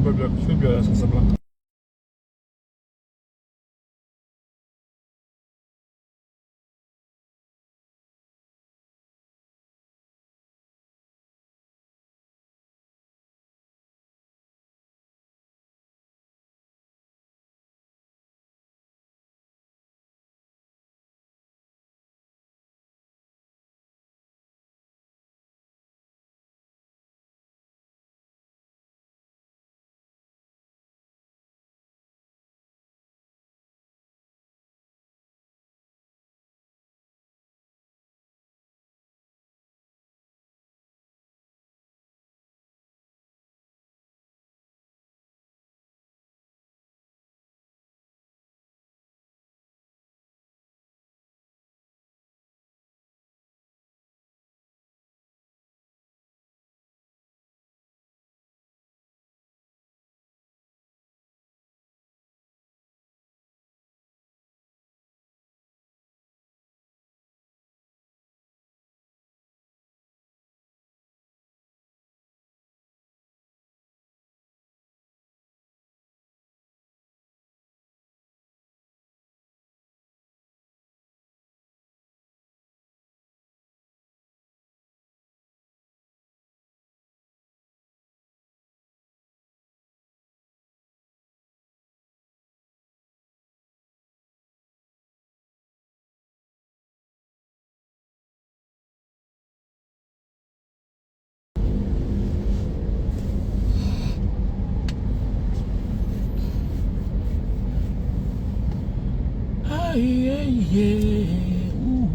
pas bien, je suis bien à Casablanca. Aïe, aïe, aïe. Ouh.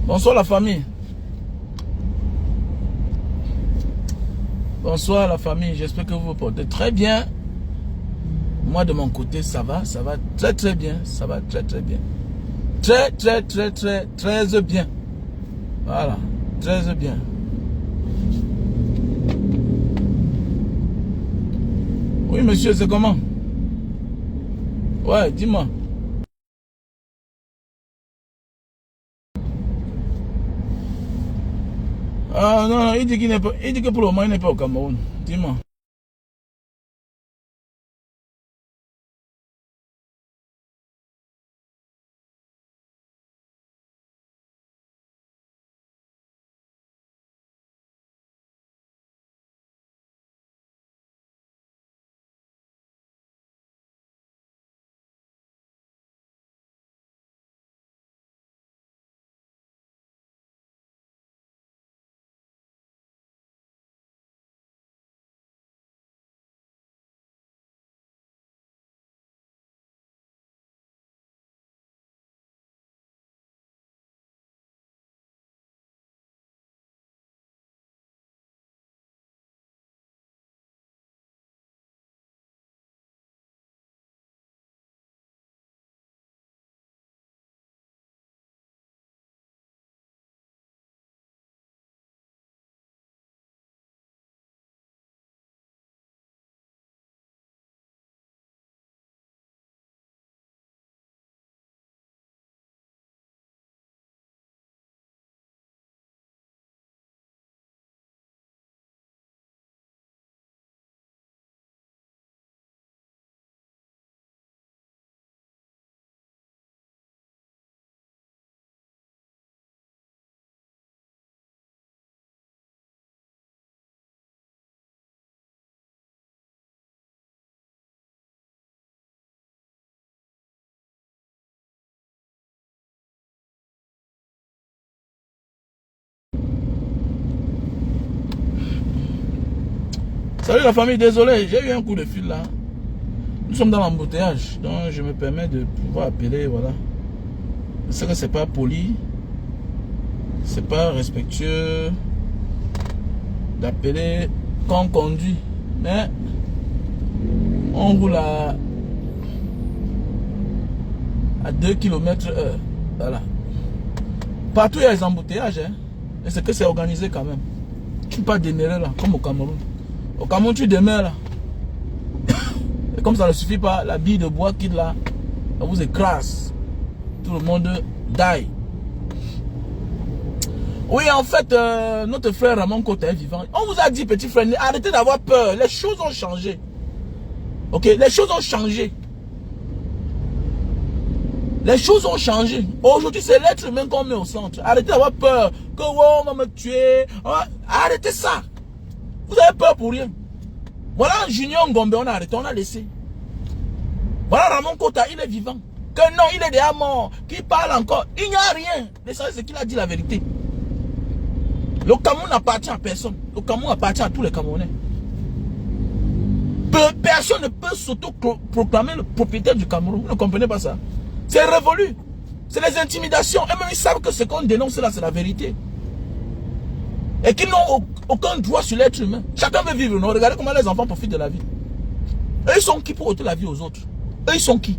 Bonsoir la famille. Bonsoir la famille, j'espère que vous vous portez très bien. Moi de mon côté ça va très très bien, ça va très très bien. Très bien. Voilà, très bien. Oui monsieur, c'est comment? Ouais, dis-moi. Ah non, il dit qu'il n'est pas, il dit que pour le moment il n'est pas au Cameroun. Dis-moi. Salut la famille, désolé, j'ai eu un coup de fil là. Nous sommes dans l'embouteillage, donc je me permets de pouvoir appeler, voilà. Je sais que c'est pas poli, c'est pas respectueux d'appeler quand on conduit, mais on roule à 2 km/h, voilà. Partout il y a des embouteillages. Hein. Et c'est que c'est organisé quand même. Tu ne peux pas démarrer là, comme au Cameroun. Au Cameroun, tu demeures là. Et comme ça ne suffit pas, la bille de bois qui là, ça vous écrase. Tout le monde die. Oui, en fait, notre frère Ramon Kota est vivant. On vous a dit, petit frère, arrêtez d'avoir peur. Les choses ont changé. Ok, les choses ont changé. Les choses ont changé. Aujourd'hui, c'est l'être humain qu'on met au centre. Arrêtez d'avoir peur. Que oh, on va me tuer. Arrêtez ça. Vous avez peur pour rien. Voilà Junior Ngombe, on a arrêté, on a laissé. Voilà Ramon Kota, il est vivant. Que non, il est déjà mort. Qui parle encore. Il n'y a rien. L'essentiel, c'est qu'il a dit la vérité. Le Cameroun n'appartient à personne. Le Cameroun appartient à tous les Camerounais. Personne ne peut s'auto-proclamer le propriétaire du Cameroun. Vous ne comprenez pas ça? C'est révolu. C'est les intimidations. Et même ils savent que ce qu'on dénonce là, c'est la vérité. Et qu'ils n'ont aucun droit sur l'être humain. Chacun veut vivre. Non? Regardez comment les enfants profitent de la vie. Eux, ils sont qui pour ôter la vie aux autres? Eux, ils sont qui?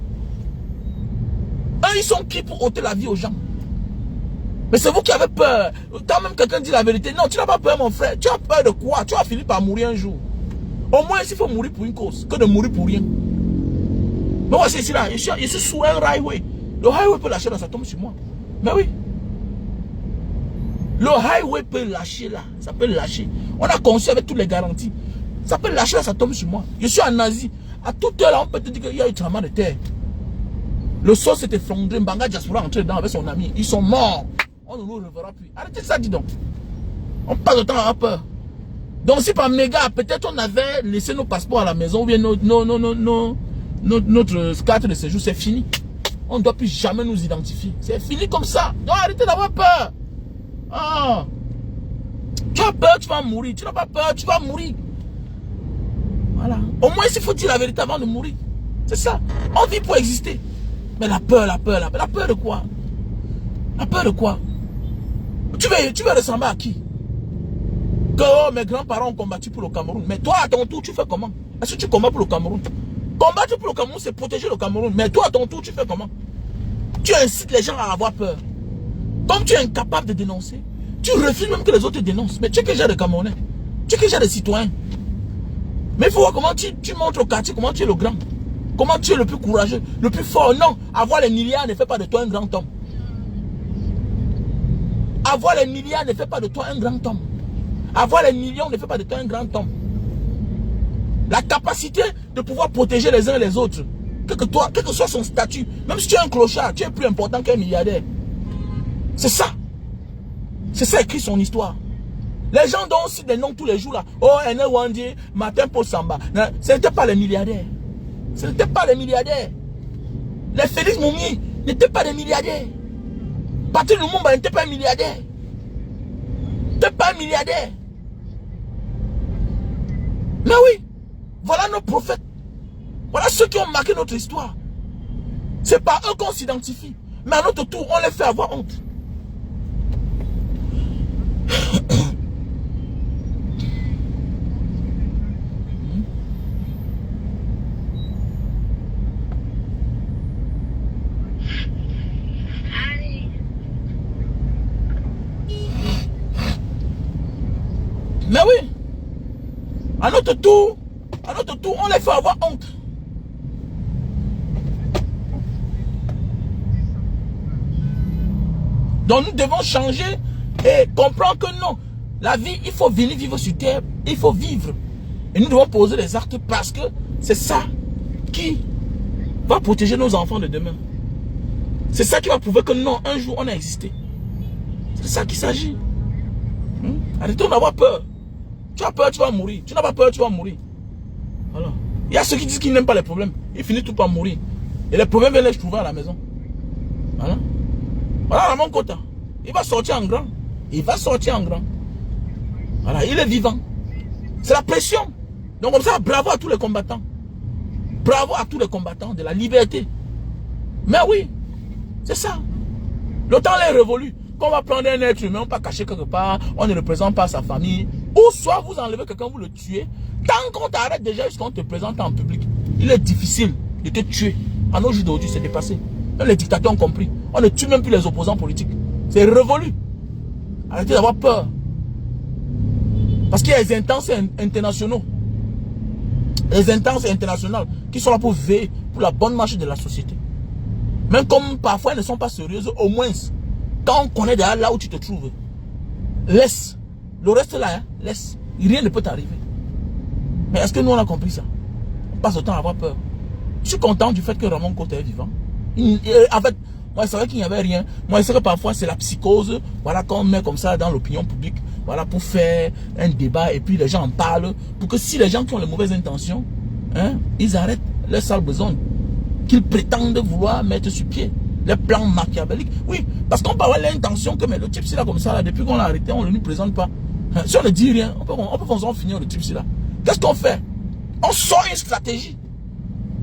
Eux, ils sont qui pour ôter la vie aux gens? Mais c'est vous qui avez peur. Quand même quelqu'un dit la vérité. Non, tu n'as pas peur, mon frère. Tu as peur de quoi? Tu vas finir par mourir un jour. Au moins, il faut mourir pour une cause que de mourir pour rien. Mais moi, c'est ici là. Je suis sous un highway. Le highway peut lâcher là, ça tombe sur moi. Mais oui. Le highway peut lâcher là. Ça peut lâcher. On a conçu avec toutes les garanties. Ça peut lâcher là, ça tombe sur moi. Je suis en Asie. À toute heure là, on peut te dire qu'il y a eu tremblement de terre. Le sol s'est effondré. Mbanga Diaspora est entré dedans avec son ami. Ils sont morts. On ne nous reverra plus. Arrêtez ça, dis donc. On passe le temps à avoir peur. Donc si par méga, peut-être on avait laissé nos passeports à la maison ou bien notre carte de séjour, c'est fini. On ne doit plus jamais nous identifier. C'est fini comme ça. Donc arrêtez d'avoir peur. Ah. Tu as peur, tu vas mourir. Tu n'as pas peur, tu vas mourir. Voilà. Au moins, il faut dire la vérité avant de mourir. C'est ça. On vit pour exister. Mais la peur, la peur, la peur. La peur de quoi? La peur de quoi? Tu veux ressembler à qui? Que oh, mes grands-parents ont combattu pour le Cameroun. Mais toi, à ton tour, tu fais comment? Est-ce que tu combats pour le Cameroun? Combattre pour le Cameroun, c'est protéger le Cameroun. Mais toi, à ton tour, tu fais comment? Tu incites les gens à avoir peur. Comme tu es incapable de dénoncer, tu refuses même que les autres te dénoncent. Mais tu es quel genre de Camerounais? Tu es quel genre de citoyen? Mais il faut voir comment tu montres au quartier, comment tu es le grand. Comment tu es le plus courageux, le plus fort. Non, avoir les milliards ne fait pas de toi un grand homme. Avoir les milliards ne fait pas de toi un grand homme. Avoir les millions ne fait pas de toi un grand homme. La capacité de pouvoir protéger les uns et les autres, quel que soit son statut, même si tu es un clochard, tu es plus important qu'un milliardaire. C'est ça. C'est ça écrit son histoire. Les gens dont on cite des noms tous les jours là. Oh, Enel Wandi, Martin Paul Samba. Ce n'étaient pas les milliardaires. Ce n'étaient pas les milliardaires. Les Félix Moumi n'étaient pas des milliardaires. Patrick Lumumba n'était pas un milliardaire. N'était pas un milliardaire. Mais oui, voilà nos prophètes. Voilà ceux qui ont marqué notre histoire. C'est par eux qu'on s'identifie. Mais à notre tour, on les fait avoir honte. Mais oui, à notre tour, on les fait avoir honte. Donc nous devons changer et comprendre que non, la vie, il faut venir vivre sur terre, il faut vivre. Et nous devons poser les actes parce que c'est ça qui va protéger nos enfants de demain. C'est ça qui va prouver que non, un jour on a existé. C'est ça qu'il s'agit. Arrêtons d'avoir peur. Tu as peur, tu vas mourir. Tu n'as pas peur, tu vas mourir. Voilà. Il y a ceux qui disent qu'ils n'aiment pas les problèmes. Ils finissent tout par mourir. Et les problèmes viennent les trouver à la maison. Voilà. Voilà Ramon Kota. Il va sortir en grand. Il va sortir en grand. Voilà, il est vivant. C'est la pression. Donc comme ça, bravo à tous les combattants. Bravo à tous les combattants de la liberté. Mais oui, c'est ça. Le temps est révolu. Quand on va prendre un être humain, on va cacher quelque part, on ne représente pas sa famille. Ou soit vous enlevez quelqu'un, vous le tuez. Tant qu'on t'arrête déjà jusqu'à on te présente en public, il est difficile de te tuer. À nos jours d'aujourd'hui, c'est dépassé. Même les dictateurs ont compris. On ne tue même plus les opposants politiques. C'est révolu. Arrêtez d'avoir peur. Parce qu'il y a des instances internationaux. Les instances internationales qui sont là pour veiller pour la bonne marche de la société. Même comme parfois elles ne sont pas sérieuses, au moins, quand on connaît déjà là où tu te trouves, laisse. Le reste là, hein, laisse. Rien ne peut t'arriver. Mais est-ce que nous on a compris ça? On passe le temps à avoir peur. Je suis content du fait que Ramon Kota est vivant. En fait, moi je savais qu'il n'y avait rien. Moi je sais que parfois c'est la psychose, voilà, qu'on met comme ça dans l'opinion publique, voilà, pour faire un débat et puis les gens en parlent, pour que si les gens qui ont les mauvaises intentions, hein, ils arrêtent leur sale besogne qu'ils prétendent vouloir mettre sur pied. Les plans machiavéliques. Oui, parce qu'on peut avoir l'intention que mais le type là comme ça, là, depuis qu'on l'a arrêté, on ne lui présente pas. Hein, si on ne dit rien, on peut en finir le type là. Qu'est-ce qu'on fait? On sort une stratégie.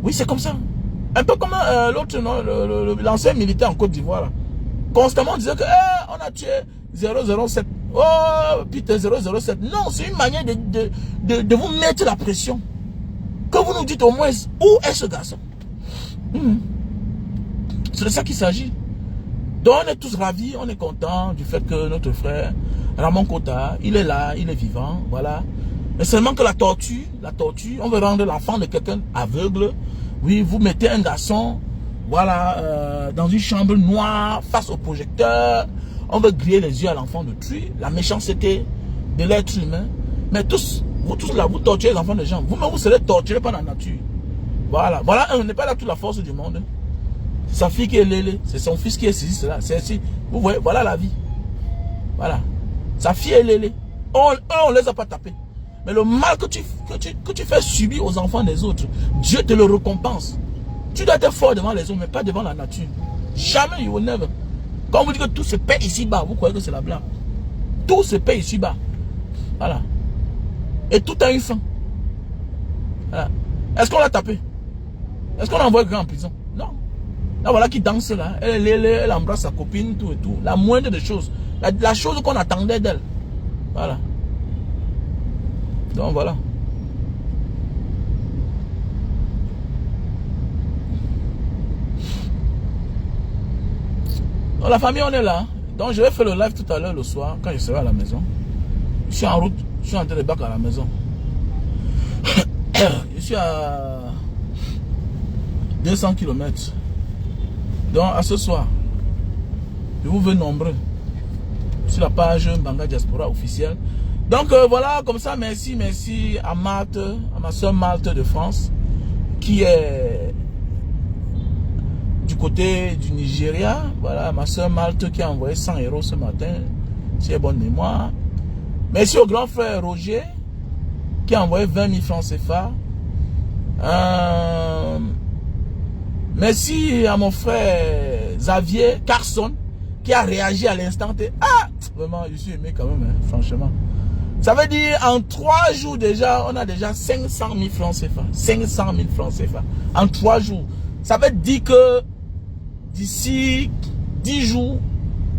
Oui, c'est comme ça. Un peu comme l'autre, l'ancien militaire en Côte d'Ivoire. Constamment, on disait que on a tué 007. Oh, putain, 007. Non, c'est une manière de vous mettre la pression. Que vous nous dites au moins, où est ce garçon? C'est de ça qu'il s'agit. Donc, on est tous ravis, on est contents du fait que notre frère, Ramon Kota, il est là, il est vivant, voilà. Mais seulement que la torture, on veut rendre l'enfant de quelqu'un aveugle. Oui, vous mettez un garçon, voilà, dans une chambre noire, face au projecteur. On veut griller les yeux à l'enfant de tuer. La méchanceté de l'être humain. Mais vous tous là, vous torturez les enfants des gens. Vous-même, vous serez torturés par la nature. Voilà, voilà, on n'est pas là toute la force du monde. C'est sa fille qui est lélé, c'est son fils qui est ceci, cela. C'est ainsi. Vous voyez, voilà la vie. Voilà. Sa fille est lélé. On ne les a pas tapés. Mais le mal que tu fais subir aux enfants des autres, Dieu te le récompense. Tu dois être fort devant les hommes, mais pas devant la nature. Jamais, you will never. Quand on vous dit que tout se paie ici-bas, vous croyez que c'est la blague. Tout se paie ici-bas. Voilà. Et tout a une fin. Voilà. Est-ce qu'on l'a tapé? Est-ce qu'on a envoyé quelqu'un en prison? Non. Là, voilà qui danse là. Elle embrasse sa copine, tout et tout. La moindre des choses. La chose qu'on attendait d'elle. Voilà. Donc voilà. Donc, la famille, on est là. Donc je vais faire le live tout à l'heure le soir, quand je serai à la maison. Je suis en route. Je suis en train de bac à la maison. Je suis à 200 km. Donc à ce soir, je vous veux nombreux sur la page Mbanga Diaspora officielle. Donc voilà, comme ça, merci à Marthe, à ma soeur Marthe de France, qui est du côté du Nigeria. Voilà, ma soeur Marthe qui a envoyé 100 € ce matin, si j'ai bonne mémoire. Merci au grand frère Roger, qui a envoyé 20 000 francs CFA. Merci à mon frère Xavier Carson, qui a réagi à l'instant. Ah, vraiment, je suis aimé quand même, hein, franchement. Ça veut dire, en 3 jours déjà, on a déjà 500 000 francs CFA. 500 000 francs CFA. En 3 jours. Ça veut dire que d'ici 10 jours,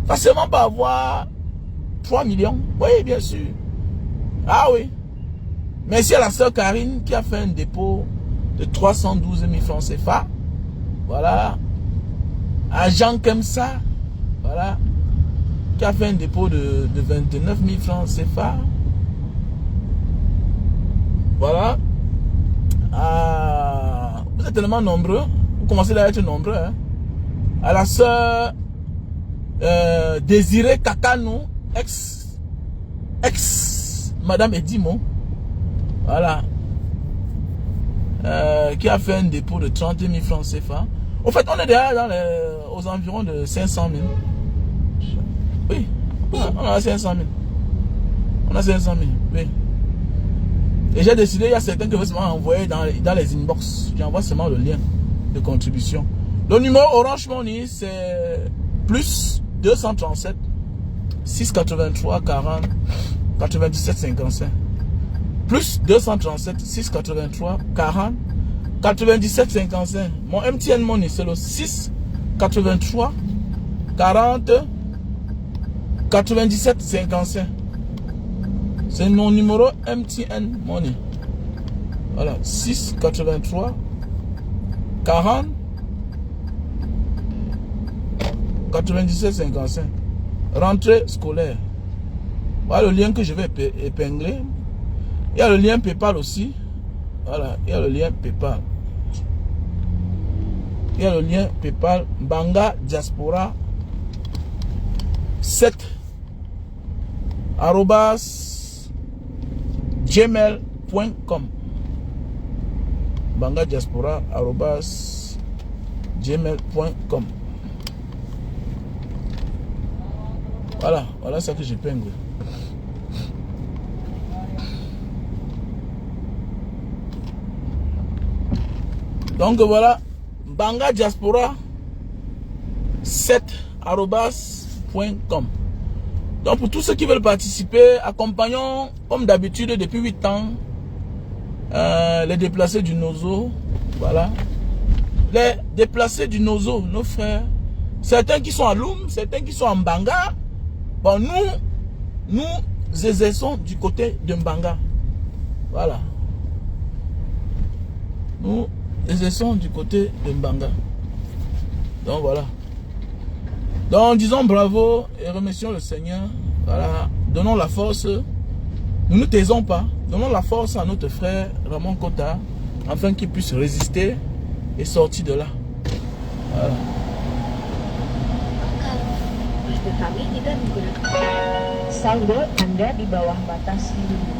facilement pas avoir 3 millions. Oui, bien sûr. Ah oui. Merci à la sœur Karine qui a fait un dépôt de 312 000 francs CFA. Voilà. À Jean Kemsa, voilà, qui a fait un dépôt de 29 000 francs CFA. Voilà. Vous êtes tellement nombreux. Vous commencez à être nombreux. Hein. À la sœur Désirée Kakano, ex Madame Edimo. Voilà. Qui a fait un dépôt de 30 000 francs CFA. En fait, on est déjà aux environs de 500 000. Oui, on a 500 000. On a 500 000, oui. Et j'ai décidé, il y a certains que vous m'envoyer dans les inbox. J'envoie seulement le lien de contribution. Le numéro Orange Money, c'est plus 237 683 40 97 55. Plus 237 683 40 97 55. Mon MTN Money, c'est le 6 83 40 97 55. C'est mon numéro MTN Money. Voilà, 6 83 40 97 55. Rentrée scolaire. Voilà le lien que je vais épingler. Il y a le lien PayPal aussi. Voilà, il y a le lien PayPal. Il y a le lien PayPal. Mbanga Diaspora 7 @gmail.com. Mbanga Diaspora @gmail.com. Voilà, voilà ça que j'épingle. Donc voilà, Mbanga Diaspora 7 @.com. Donc pour tous ceux qui veulent participer, accompagnons comme d'habitude depuis 8 ans les déplacés du Nozo. Voilà. Les déplacés du Nozo, nos frères. Certains qui sont à Loum, certains qui sont en Mbanga. Bon, nous exerçons du côté de Mbanga. Voilà. Nous exerçons du côté de Mbanga. Donc voilà. Donc disons bravo et remercions le Seigneur. Voilà. Donnons la force. Nous ne taisons pas. Donnons la force à notre frère Ramon Kota afin qu'il puisse résister et sortir de là. Voilà. Kami tidak menggunakan saldo Anda di bawah batas minimum.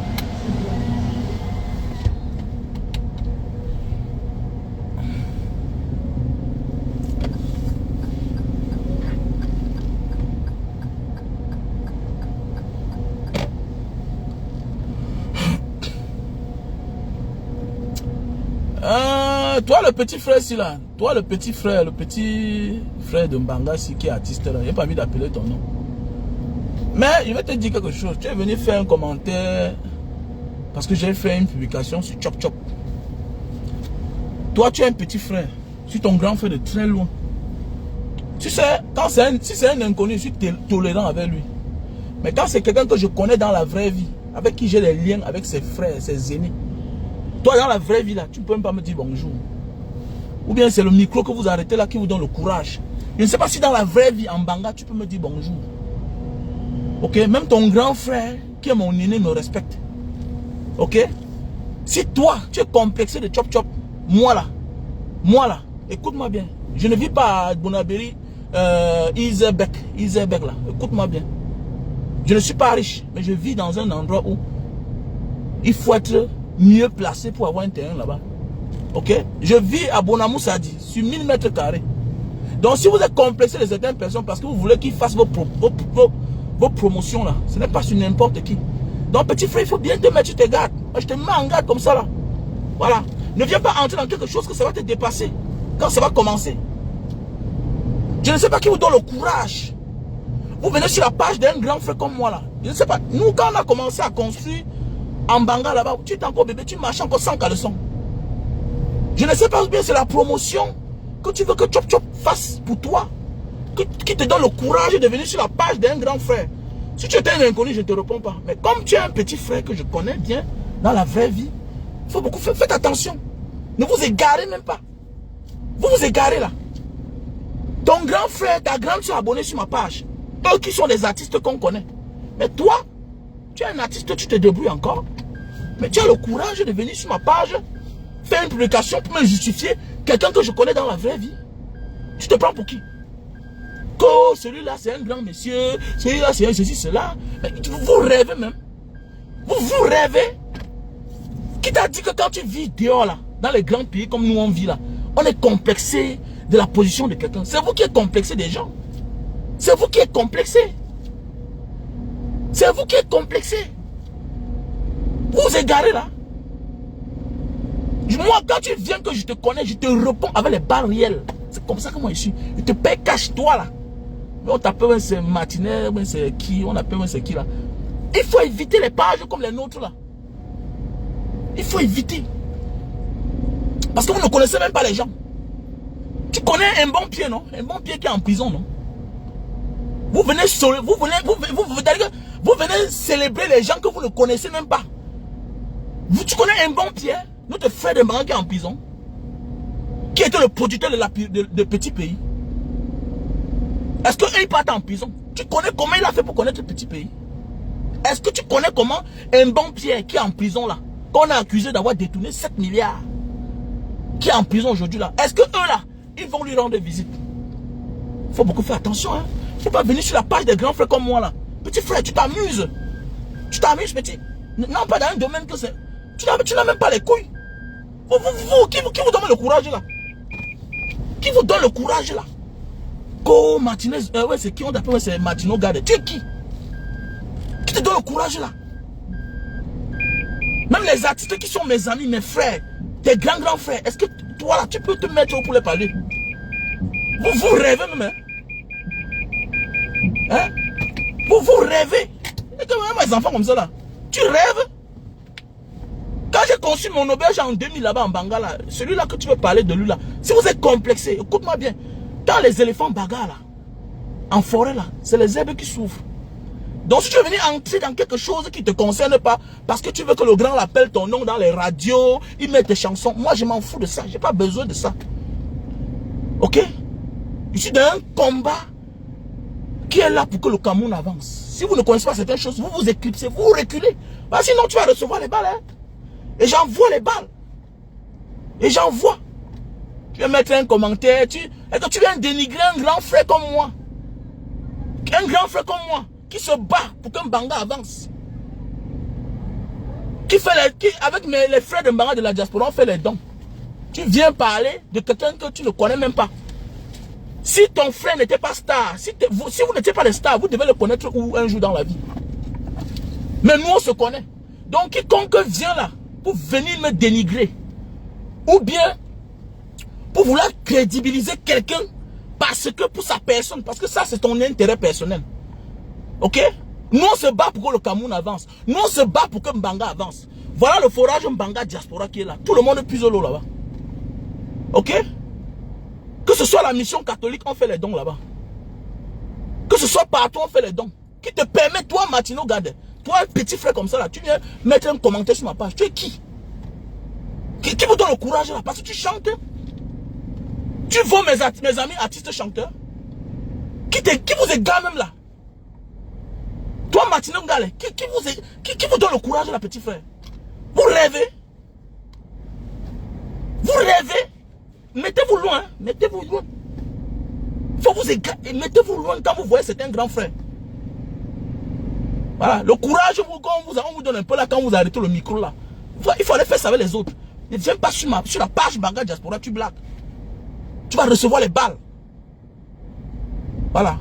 Toi le petit frère ici là, toi le petit frère de Mbanga ici qui est artiste là, il n'a pas mis d'appeler ton nom. Mais je vais te dire quelque chose, tu es venu faire un commentaire parce que j'ai fait une publication sur Chop Chop. Toi tu es un petit frère, je suis ton grand frère de très loin. Tu sais, si c'est un inconnu, je suis tolérant avec lui. Mais quand c'est quelqu'un que je connais dans la vraie vie, avec qui j'ai des liens avec ses frères, ses aînés, toi dans la vraie vie là, tu ne peux même pas me dire bonjour. Ou bien c'est le micro que vous arrêtez là qui vous donne le courage. Je ne sais pas si dans la vraie vie en Mbanga tu peux me dire bonjour. Ok, même ton grand frère qui est mon aîné me respecte. Ok. Si toi tu es complexé de Chop Chop, moi là, écoute-moi bien. Je ne vis pas à Bonaberi, Iserbeck là. Écoute-moi bien. Je ne suis pas riche, mais je vis dans un endroit où il faut être mieux placé pour avoir un terrain là-bas. Ok? Je vis à Bonamoussadi, sur 1000 mètres carrés. Donc si vous êtes complexé de certaines personnes parce que vous voulez qu'ils fassent vos promotions là, ce n'est pas sur n'importe qui. Donc petit frère, il faut bien te mettre sur tes gardes. Moi, je te mets en garde comme ça là. Voilà. Ne viens pas entrer dans quelque chose que ça va te dépasser quand ça va commencer. Je ne sais pas qui vous donne le courage. Vous venez sur la page d'un grand frère comme moi là. Je ne sais pas. Nous, quand on a commencé à construire en Mbanga là-bas, tu étais encore bébé, tu marches encore sans caleçon. Je ne sais pas bien, c'est la promotion que tu veux que Chop Chop fasse pour toi. Qui te donne le courage de venir sur la page d'un grand frère. Si tu étais un inconnu, je ne te réponds pas. Mais comme tu es un petit frère que je connais bien dans la vraie vie, il faut beaucoup faire. Faites attention. Ne vous égarez même pas. Vous vous égarez là. Ton grand frère, ta grande soeur abonnée sur ma page. Eux qui sont des artistes qu'on connaît. Mais toi, tu es un artiste, tu te débrouilles encore. Mais tu as le courage de venir sur ma page, faire une publication pour me justifier quelqu'un que je connais dans la vraie vie. Tu te prends pour qui? Que celui-là c'est un grand monsieur, celui-là c'est un ceci, cela. Mais vous rêvez même. Vous rêvez. Qui t'a dit que quand tu vis dehors là, dans les grands pays comme nous on vit là, on est complexé de la position de quelqu'un? C'est vous qui êtes complexé des gens. C'est vous qui êtes complexé. C'est vous qui êtes complexé. Vous vous égarez là. Moi, quand tu viens que je te connais, je te réponds avec les balles réelles. C'est comme ça que moi je suis. Je te paye cache-toi là. Mais on t'appelle c'est matinée, c'est qui, on appelle c'est qui là. Il faut éviter les pages comme les nôtres là. Il faut éviter. Parce que vous ne connaissez même pas les gens. Tu connais un bon pied, non? Un bon pied qui est en prison, non? Vous venez célébrer les gens que vous ne connaissez même pas. Tu connais un bon pied, notre frère de Mbanga qui est en prison, qui était le producteur de petits pays. Est-ce qu'ils partent en prison? Tu connais comment il a fait pour connaître le petit pays? Est-ce que tu connais comment un bon Pierre qui est en prison là, qu'on a accusé d'avoir détourné 7 milliards, qui est en prison aujourd'hui là, est-ce que eux là, ils vont lui rendre visite? Il faut beaucoup faire attention, hein. Il ne faut pas venir sur la page des grands frères comme moi là. Petit frère, tu t'amuses. Tu t'amuses, petit. Non, pas dans un domaine que c'est. Tu n'as même pas les couilles. Qui vous donne le courage là? Qui vous donne le courage là? Go Martinez, ouais, c'est qui on appelle, c'est Martino Garde. Tu es qui? Qui te donne le courage là? Même les artistes qui sont mes amis, mes frères, tes grands frères, est-ce que toi là, tu peux te mettre pour les parler? Vous rêvez même, hein? Vous rêvez. Et que même mes enfants comme ça là, tu rêves? Quand j'ai conçu mon auberge en 2000 là-bas en Bangala, celui-là que tu veux parler de lui là, si vous êtes complexé, écoute-moi bien, quand les éléphants bagarrent là, en forêt là, c'est les herbes qui souffrent. Donc si tu veux venir entrer dans quelque chose qui ne te concerne pas, parce que tu veux que le grand appelle ton nom dans les radios, il met tes chansons, moi je m'en fous de ça, j'ai pas besoin de ça. Ok? Je suis dans un combat qui est là pour que le Cameroun avance. Si vous ne connaissez pas certaines choses, vous vous éclipsez, vous reculez. Bah, sinon tu vas recevoir les balles. Hein? Et j'envoie les balles. Et j'envoie. Tu vas mettre un commentaire. Est-ce que tu viens dénigrer un grand frère comme moi? Un grand frère comme moi qui se bat pour qu'un Banga avance. Avec les frères de Banga de la diaspora, on fait les dons. Tu viens parler de quelqu'un que tu ne connais même pas. Si ton frère n'était pas star, si vous n'étiez pas des stars, vous devez le connaître un jour dans la vie. Mais nous, on se connaît. Donc, quiconque vient là pour venir me dénigrer, ou bien pour vouloir crédibiliser quelqu'un parce que pour sa personne, parce que ça, c'est ton intérêt personnel. Ok? Nous, on se bat pour que le Cameroun avance. Nous, on se bat pour que Mbanga avance. Voilà le forage Mbanga diaspora qui est là. Tout le monde puise l'eau là-bas. Ok? Que ce soit la mission catholique, on fait les dons là-bas. Que ce soit partout, on fait les dons. Qui te permet, toi, Martino Garde, toi, un petit frère comme ça, là, tu viens mettre un commentaire sur ma page. Tu es qui? Qui vous donne le courage là? Parce que tu chantes. Tu vois mes amis artistes chanteurs. Qui vous égare même là? Toi, Martino Garde, qui vous donne le courage là, petit frère? Vous rêvez? Vous rêvez? Mettez-vous loin, mettez-vous loin. Faut vous égarer, mettez-vous loin quand vous voyez c'est un grand frère. Voilà, le courage, on vous donne un peu là quand vous arrêtez le micro là. Il faut aller faire ça avec les autres. Ne viens pas sur la page Banga Diaspora, tu blagues. Tu vas recevoir les balles. Voilà.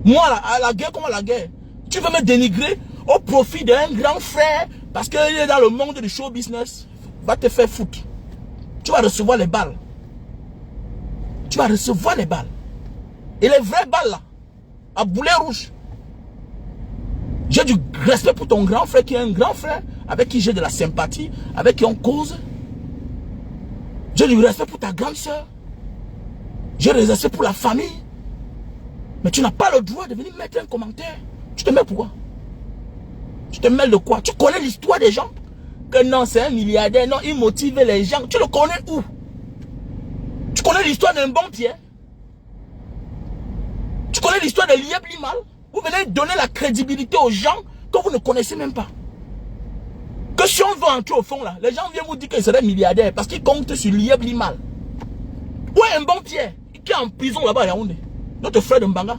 Moi, à la guerre comme à la guerre, tu veux me dénigrer au profit d'un grand frère parce qu'il est dans le monde du show business. Va te faire foutre. Tu vas recevoir les balles. Tu vas recevoir les balles. Et les vraies balles là, à boulet rouge. J'ai du respect pour ton grand frère qui est un grand frère, avec qui j'ai de la sympathie, avec qui on cause. J'ai du respect pour ta grande soeur. J'ai du respect pour la famille. Mais tu n'as pas le droit de venir mettre un commentaire. Tu te mets pourquoi? Tu te mêles de quoi? Tu connais l'histoire des gens? Que non, c'est un milliardaire, non, il motive les gens. Tu le connais où? Tu connais l'histoire d'un bon Pierre? Tu connais l'histoire de Lieb Limal? Vous venez donner la crédibilité aux gens que vous ne connaissez même pas. Que si on veut entrer au fond là, les gens viennent vous dire qu'il serait milliardaire parce qu'ils comptent sur Lieb Limal. Ouais, un bon Pierre qui est en prison là-bas à Yaoundé. Notre frère de Mbanga.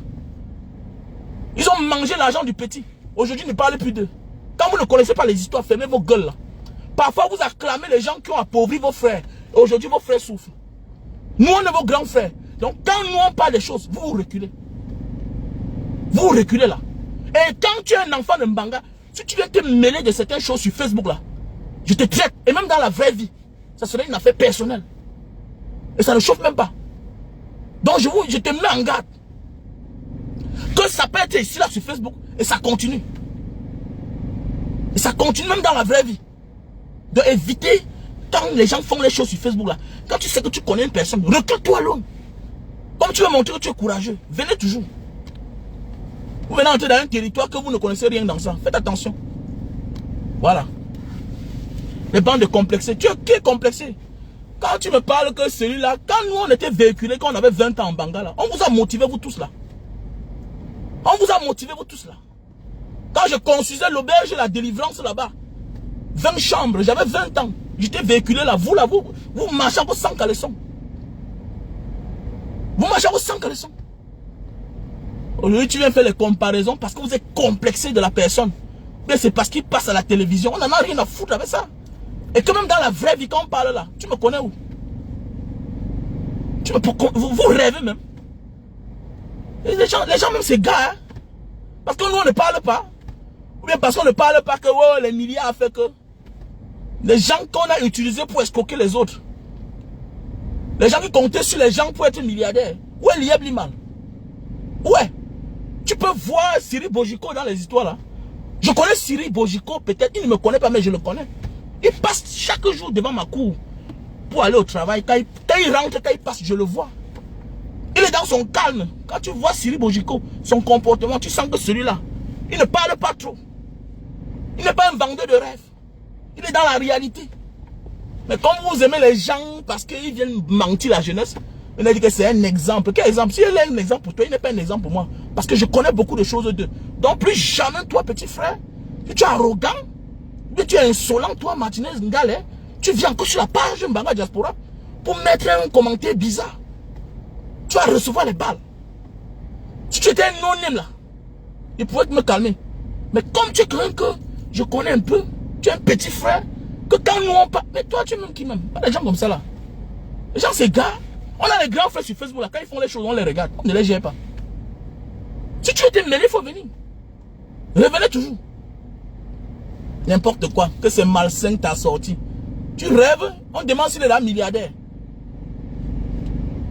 Ils ont mangé l'argent du petit. Aujourd'hui, ne parlez plus d'eux. Quand vous ne connaissez pas les histoires, fermez vos gueules là. Parfois, vous acclamez les gens qui ont appauvri vos frères. Et aujourd'hui, vos frères souffrent. Nous, on est vos grands frères. Donc, quand nous, on parle des choses, vous reculez. Vous reculez là. Et quand tu es un enfant de Mbanga, si tu viens te mêler de certaines choses sur Facebook là, je te traite. Et même dans la vraie vie, ça serait une affaire personnelle. Et ça ne chauffe même pas. Donc, je te mets en garde. Que ça peut être ici là sur Facebook. Et ça continue. Et ça continue même dans la vraie vie. De éviter, quand les gens font les choses sur Facebook là, quand tu sais que tu connais une personne, recule-toi loin. Comme tu veux montrer que tu es courageux, venez toujours. Vous venez entrer dans un territoire que vous ne connaissez rien dans ça. Faites attention. Voilà. Les bandes de complexés. Tu es qui est complexé? Quand tu me parles que celui-là, quand nous on était véhiculés, quand on avait 20 ans en Bangala, on vous a motivé vous tous là. On vous a motivé, vous tous là. Quand je construisais l'auberge et la délivrance là-bas, 20 chambres, j'avais 20 ans. J'étais véhiculé là, vous marchez à vos 100 caleçons. Vous marchez à vos 100 caleçons. Aujourd'hui, tu viens faire les comparaisons parce que vous êtes complexé de la personne. Mais c'est parce qu'il passe à la télévision. On n'en a rien à foutre avec ça. Et que même dans la vraie vie, quand on parle là, tu me connais où? Vous rêvez même. Et les gens même c'est gars. Hein? Parce que nous, on ne parle pas. Ou bien parce qu'on ne parle pas que oh, les milliards a fait que. Les gens qu'on a utilisés pour escroquer les autres. Les gens qui comptaient sur les gens pour être milliardaires. Où est Lieb Liman? Ouais. Tu peux voir Cyril Bojiko dans les histoires là. Je connais Cyril Bojiko, peut-être, il ne me connaît pas, mais je le connais. Il passe chaque jour devant ma cour pour aller au travail. Quand il rentre, quand il passe, je le vois. Il est dans son calme. Quand tu vois Cyril Bojiko, son comportement, tu sens que celui-là, il ne parle pas trop. Il n'est pas un vendeur de rêve. Il est dans la réalité. Mais comme vous aimez les gens parce qu'ils viennent mentir la jeunesse, on a dit que c'est un exemple. Quel exemple? Si il est un exemple pour toi, il n'est pas un exemple pour moi. Parce que je connais beaucoup de choses d'eux. Donc plus jamais toi, petit frère, si tu es arrogant, si tu es insolent, toi, Martinez Ngale, tu viens encore sur la page Mbanga Diaspora pour mettre un commentaire bizarre. Tu vas recevoir les balles. Si tu étais un non-name là, il pourrait me calmer. Mais comme tu es quelqu'un que je connais un peu, tu es un petit frère, que quand nous on parle, mais toi tu m'aimes qui m'aime? Pas des gens comme ça là. Les gens c'est gars. On a les grands frères sur Facebook là, quand ils font les choses, on les regarde, on ne les gère pas. Si tu étais mêlé, il faut venir. Revenez toujours. N'importe quoi, que c'est malsain ta sortie. Tu rêves, on demande s'il est là milliardaire.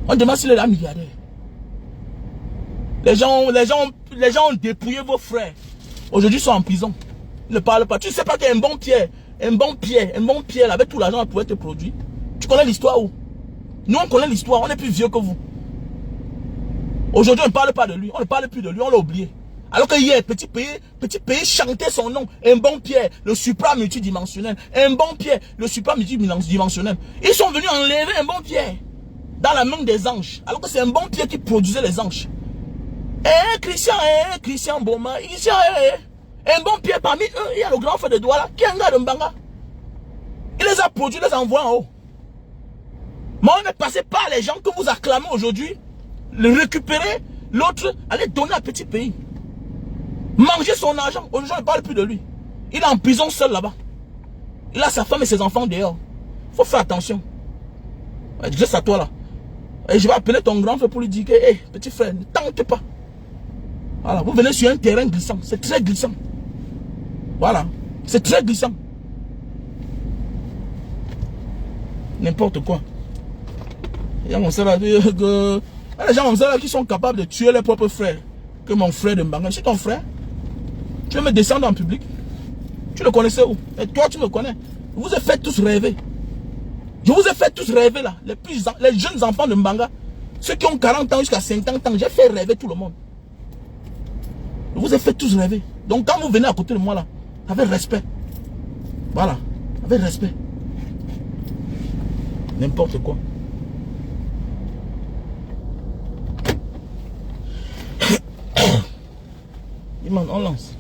On demande s'il est là milliardaire. Les gens ont dépouillé vos frères. Aujourd'hui, ils sont en prison. Ils ne parlent pas. Tu ne sais pas qu'un bon Pierre, avec tout l'argent, pouvait te produire. Tu connais l'histoire où? Nous, on connaît l'histoire. On est plus vieux que vous. Aujourd'hui, on ne parle pas de lui. On ne parle plus de lui. On l'a oublié. Alors que hier, petit pays chantait son nom. Un bon Pierre, le supra multidimensionnel. Un bon Pierre, le supra multidimensionnel. Ils sont venus enlever un bon Pierre dans la main des anges. Alors que c'est un bon Pierre qui produisait les anges. Christian Boma, un bon Pierre parmi eux, il y a le grand frère de Douala, qui est un gars de Mbanga. Il les a produits, il les envoie en haut. Mais on est passé par les gens que vous acclamez aujourd'hui, le récupérer, l'autre, aller donner à petit pays. Manger son argent. Aujourd'hui, on ne parle plus de lui. Il est en prison seul là-bas. Il a sa femme et ses enfants dehors. Il faut faire attention. Juste à toi là. Et je vais appeler ton grand frère pour lui dire que, hey, petit frère, ne tente pas. Voilà, vous venez sur un terrain glissant. C'est très glissant. Voilà. C'est très glissant. N'importe quoi. Il y a mon frère les gens comme ça là, qui sont capables de tuer leurs propres frères. Que mon frère de Mbanga. C'est ton frère. Tu veux me descendre en public? Tu le connaissais où? Et toi, tu me connais. Je vous ai fait tous rêver. Je vous ai fait tous rêver là. Les jeunes enfants de Mbanga. Ceux qui ont 40 ans jusqu'à 50 ans. J'ai fait rêver tout le monde. Je vous ai fait tous rêver. Donc quand vous venez à côté de moi là, avec respect. Voilà. Avec respect. N'importe quoi. On lance.